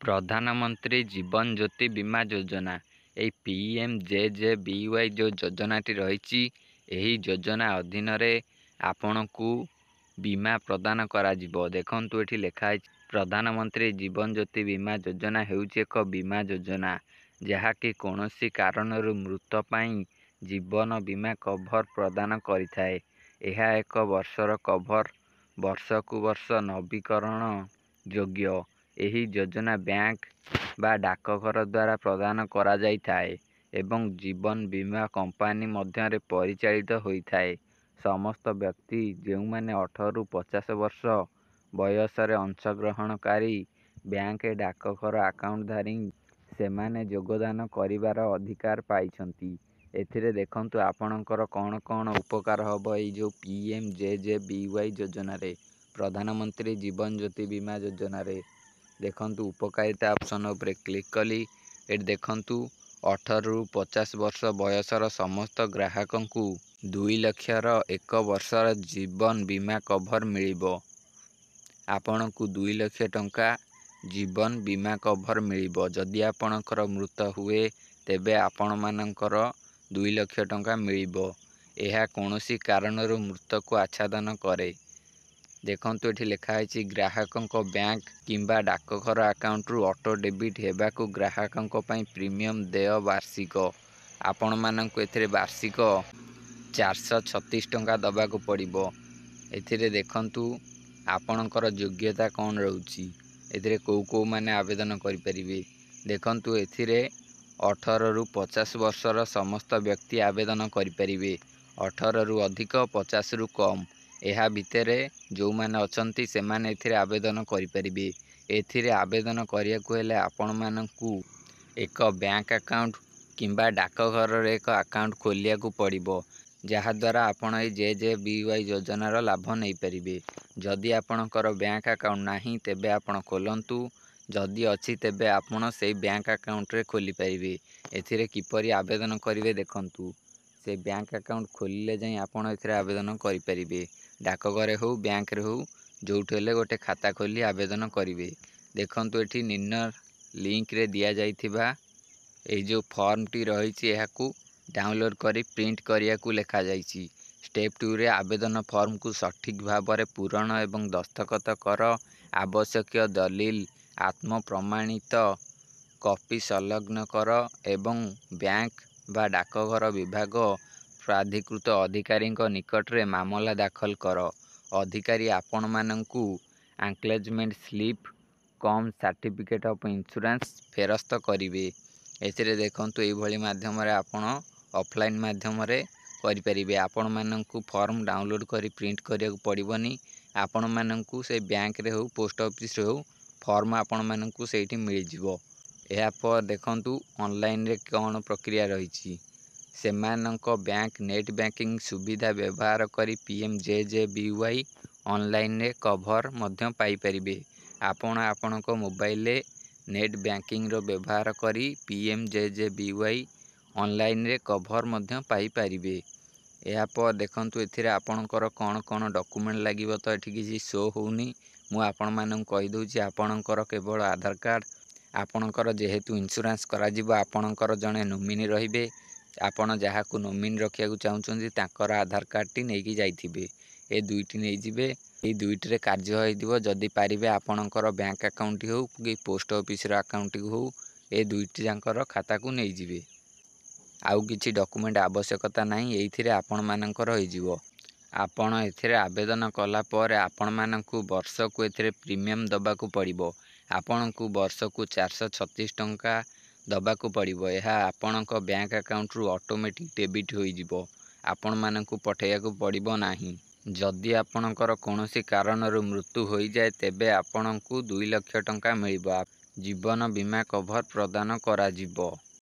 ପ୍ରଧାନମନ୍ତ୍ରୀ ଜୀବନ ଜ୍ୟୋତି ବୀମା ଯୋଜନା। ଏହି PMJJBY ଯେଉଁ ଯୋଜନାଟି ରହିଛି, ଏହି ଯୋଜନା ଅଧୀନରେ ଆପଣଙ୍କୁ ବୀମା ପ୍ରଦାନ କରାଯିବ। ଦେଖନ୍ତୁ ଏଠି ଲେଖା ହେଇଛି, ପ୍ରଧାନମନ୍ତ୍ରୀ ଜୀବନ ଜ୍ୟୋତି ବୀମା ଯୋଜନା ହେଉଛି ଏକ ବୀମା ଯୋଜନା ଯାହାକି କୌଣସି କାରଣରୁ ମୃତ୍ୟୁ ପାଇଁ ଜୀବନ ବୀମା କଭର ପ୍ରଦାନ କରିଥାଏ। ଏହା ଏକ ବର୍ଷର କଭର, ବର୍ଷକୁ ବର୍ଷ ନବୀକରଣ ଯୋଗ୍ୟ। ଏହି ଯୋଜନା ବ୍ୟାଙ୍କ ବା ଡାକଘର ଦ୍ୱାରା ପ୍ରଦାନ କରାଯାଇଥାଏ ଏବଂ ଜୀବନ ବୀମା କମ୍ପାନୀ ମଧ୍ୟରେ ପରିଚାଳିତ ହୋଇଥାଏ। ସମସ୍ତ ବ୍ୟକ୍ତି ଯେଉଁମାନେ 18 ରୁ 50 ବର୍ଷ ବୟସରେ ଅଂଶଗ୍ରହଣକାରୀ ବ୍ୟାଙ୍କ ଡାକଘର ଆକାଉଣ୍ଟଧାରୀ ସେମାନେ ଯୋଗଦାନ କରିବାର ଅଧିକାର ପାଇଛନ୍ତି। ଏଥିରେ ଦେଖନ୍ତୁ ଆପଣଙ୍କର କ'ଣ କ'ଣ ଉପକାର ହେବ। ଏଇ ଯେଉଁ PMJJBY ଯୋଜନାରେ, ପ୍ରଧାନମନ୍ତ୍ରୀ ଜୀବନ ଜ୍ୟୋତି ବୀମା ଯୋଜନାରେ ଦେଖନ୍ତୁ ଉପକାରିତା ଅପସନ୍ ଉପରେ କ୍ଲିକ୍ କଲି। ଏଠି ଦେଖନ୍ତୁ 18 ରୁ 50 ବର୍ଷ ବୟସର ସମସ୍ତ ଗ୍ରାହକଙ୍କୁ 2 ଲକ୍ଷର 1 ବର୍ଷର ଜୀବନ ବୀମା କଭର ମିଳିବ। ଆପଣଙ୍କୁ 2 ଲକ୍ଷ ଟଙ୍କା ଜୀବନ ବୀମା କଭର ମିଳିବ। ଯଦି ଆପଣଙ୍କର ମୃତ୍ୟୁ ହୁଏ ତେବେ ଆପଣମାନଙ୍କର 2 ଲକ୍ଷ ଟଙ୍କା ମିଳିବ। ଏହା କୌଣସି କାରଣରୁ ମୃତ୍ୟୁକୁ ଆଚ୍ଛାଦନ କରେ। ଦେଖନ୍ତୁ ଏଠି ଲେଖା ହେଇଛି, ଗ୍ରାହକଙ୍କ ବ୍ୟାଙ୍କ କିମ୍ବା ଡାକଘର ଆକାଉଣ୍ଟରୁ ଅଟୋ ଡେବିଟ୍ ହେବାକୁ ଗ୍ରାହକଙ୍କ ପାଇଁ ପ୍ରିମିୟମ ଦେୟ ବାର୍ଷିକ। ଆପଣମାନଙ୍କୁ ଏଥିରେ ବାର୍ଷିକ 436 ଟଙ୍କା ଦେବାକୁ ପଡ଼ିବ। ଏଥିରେ ଦେଖନ୍ତୁ ଆପଣଙ୍କର ଯୋଗ୍ୟତା କ'ଣ ରହୁଛି, ଏଥିରେ କେଉଁମାନେ ଆବେଦନ କରିପାରିବେ। ଦେଖନ୍ତୁ ଏଥିରେ 18 ରୁ 50 ବର୍ଷର ସମସ୍ତ ବ୍ୟକ୍ତି ଆବେଦନ କରିପାରିବେ। 18 ରୁ ଅଧିକ, 50 ରୁ କମ୍, ଏହା ଭିତରେ ଯେଉଁମାନେ ଅଛନ୍ତି ସେମାନେ ଏଥିରେ ଆବେଦନ କରିପାରିବେ। ଏଥିରେ ଆବେଦନ କରିବାକୁ ହେଲେ ଆପଣମାନଙ୍କୁ ଏକ ବ୍ୟାଙ୍କ ଆକାଉଣ୍ଟ କିମ୍ବା ଡାକଘରରେ ଏକ ଆକାଉଣ୍ଟ ଖୋଲିବାକୁ ପଡ଼ିବ, ଯାହାଦ୍ୱାରା ଆପଣ ଏହି JJBY ଯୋଜନାର ଲାଭ ନେଇପାରିବେ। ଯଦି ଆପଣଙ୍କର ବ୍ୟାଙ୍କ ଆକାଉଣ୍ଟ ନାହିଁ ତେବେ ଆପଣ ଖୋଲନ୍ତୁ, ଯଦି ଅଛି ତେବେ ଆପଣ ସେଇ ବ୍ୟାଙ୍କ ଆକାଉଣ୍ଟରେ ଖୋଲିପାରିବେ। ଏଥିରେ କିପରି ଆବେଦନ କରିବେ ଦେଖନ୍ତୁ, ସେ ବ୍ୟାଙ୍କ ଆକାଉଣ୍ଟ ଖୋଲିଲେ ଯାଇ ଆପଣ ଏଥିରେ ଆବେଦନ କରିପାରିବେ। ଡାକଘରେ ହେଉ ବ୍ୟାଙ୍କରେ ହେଉ ଯେଉଁଠି ହେଲେ ଗୋଟେ ଖାତା ଖୋଲି ଆବେଦନ କରିବେ। ଦେଖନ୍ତୁ ଏଠି ନିମ୍ନ ଲିଙ୍କରେ ଦିଆଯାଇଥିବା ଏହି ଯେଉଁ ଫର୍ମଟି ରହିଛି ଏହାକୁ ଡାଉନଲୋଡ଼ କରି ପ୍ରିଣ୍ଟ କରିବାକୁ ଲେଖାଯାଇଛି। ଷ୍ଟେପ୍ 2ରେ ଆବେଦନ ଫର୍ମକୁ ସଠିକ୍ ଭାବରେ ପୂରଣ ଏବଂ ଦସ୍ତଖତ କର। ଆବଶ୍ୟକୀୟ ଦଲିଲ ଆତ୍ମ ପ୍ରମାଣିତ କପି ସଂଲଗ୍ନ କର ଏବଂ ବ୍ୟାଙ୍କ ବା ଡାକଘର ବିଭାଗ ପ୍ରାଧିକୃତ ଅଧିକାରୀଙ୍କ ନିକଟରେ ମାମଲା ଦାଖଲ କର। ଅଧିକାରୀ ଆପଣମାନଙ୍କୁ acknowledgement slip cum certificate of insurance ଫେରସ୍ତ କରିବେ। ଏଥିରେ ଦେଖନ୍ତୁ ଏଇଭଳି ମାଧ୍ୟମରେ ଆପଣ ଅଫଲାଇନ୍ ମାଧ୍ୟମରେ କରିପାରିବେ। ଆପଣମାନଙ୍କୁ ଫର୍ମ ଡାଉନଲୋଡ଼ କରି ପ୍ରିଣ୍ଟ କରିବାକୁ ପଡ଼ିବନି। ଆପଣମାନଙ୍କୁ ସେ ବ୍ୟାଙ୍କରେ ହେଉ ପୋଷ୍ଟ ଅଫିସରେ ହେଉ ଫର୍ମ ଆପଣମାନଙ୍କୁ ସେଇଠି ମିଳିଯିବ। ଏହାପରେ ଦେଖନ୍ତୁ ଅନଲାଇନରେ କ'ଣ ପ୍ରକ୍ରିୟା ରହିଛି। ସେମାନଙ୍କ ବ୍ୟାଙ୍କ ନେଟ୍ ବ୍ୟାଙ୍କିଂ ସୁବିଧା ବ୍ୟବହାର କରି PMJJBY ଅନଲାଇନରେ କଭର ମଧ୍ୟ ପାଇପାରିବେ। ଆପଣ ଆପଣଙ୍କ ମୋବାଇଲରେ ନେଟ୍ ବ୍ୟାଙ୍କିଂର ବ୍ୟବହାର କରି PMJJBY ଅନଲାଇନରେ କଭର ମଧ୍ୟ ପାଇପାରିବେ। ଏହାପରେ ଦେଖନ୍ତୁ ଏଥିରେ ଆପଣଙ୍କର କ'ଣ କ'ଣ ଡକୁମେଣ୍ଟ ଲାଗିବ, ତ ଏଠି କିଛି ଶୋ ହେଉନି। ମୁଁ ଆପଣମାନଙ୍କୁ କହିଦେଉଛି, ଆପଣଙ୍କର କେବଳ ଆଧାର କାର୍ଡ଼, ଆପଣଙ୍କର ଯେହେତୁ ଇନ୍ସୁରାନ୍ସ କରାଯିବ ଆପଣଙ୍କର ଜଣେ ନୋମିନି ରହିବେ। ଆପଣ ଯାହାକୁ ନୋମିନି ରଖିବାକୁ ଚାହୁଁଛନ୍ତି ତାଙ୍କର ଆଧାର କାର୍ଡ଼ଟି ନେଇକି ଯାଇଥିବେ। ଏ ଦୁଇଟି ନେଇଯିବେ। ଏଇ ଦୁଇଟିରେ କାର୍ଯ୍ୟ ହୋଇଯିବ। ଯଦି ପାରିବେ ଆପଣଙ୍କର ବ୍ୟାଙ୍କ ଆକାଉଣ୍ଟଟି ହେଉ କି ପୋଷ୍ଟ ଅଫିସର ଆକାଉଣ୍ଟଟି ହେଉ, ଏ ଦୁଇଟି ଯାକର ଖାତାକୁ ନେଇଯିବେ। ଆଉ କିଛି ଡକୁମେଣ୍ଟ ଆବଶ୍ୟକତା ନାହିଁ, ଏଇଥିରେ ଆପଣମାନଙ୍କର ହୋଇଯିବ। ଆପଣ ଏଥିରେ ଆବେଦନ କଲା ପରେ ଆପଣମାନଙ୍କୁ ବର୍ଷକୁ ଏଥିରେ ପ୍ରିମିୟମ ଦେବାକୁ ପଡ଼ିବ। ଆପଣଙ୍କୁ ବର୍ଷକୁ 436 ଟଙ୍କା ଦେବାକୁ ପଡ଼ିବ। ଏହା ଆପଣଙ୍କ ବ୍ୟାଙ୍କ ଆକାଉଣ୍ଟରୁ ଅଟୋମେଟିକ୍ ଡେବିଟ୍ ହୋଇଯିବ। ଆପଣମାନଙ୍କୁ ପଠାଇବାକୁ ପଡ଼ିବ ନାହିଁ। ଯଦି ଆପଣଙ୍କର କୌଣସି କାରଣରୁ ମୃତ୍ୟୁ ହୋଇଯାଏ ତେବେ ଆପଣଙ୍କୁ 2 ଲକ୍ଷ ଟଙ୍କା ମିଳିବ। ଜୀବନ ବୀମା କଭର ପ୍ରଦାନ କରାଯିବ।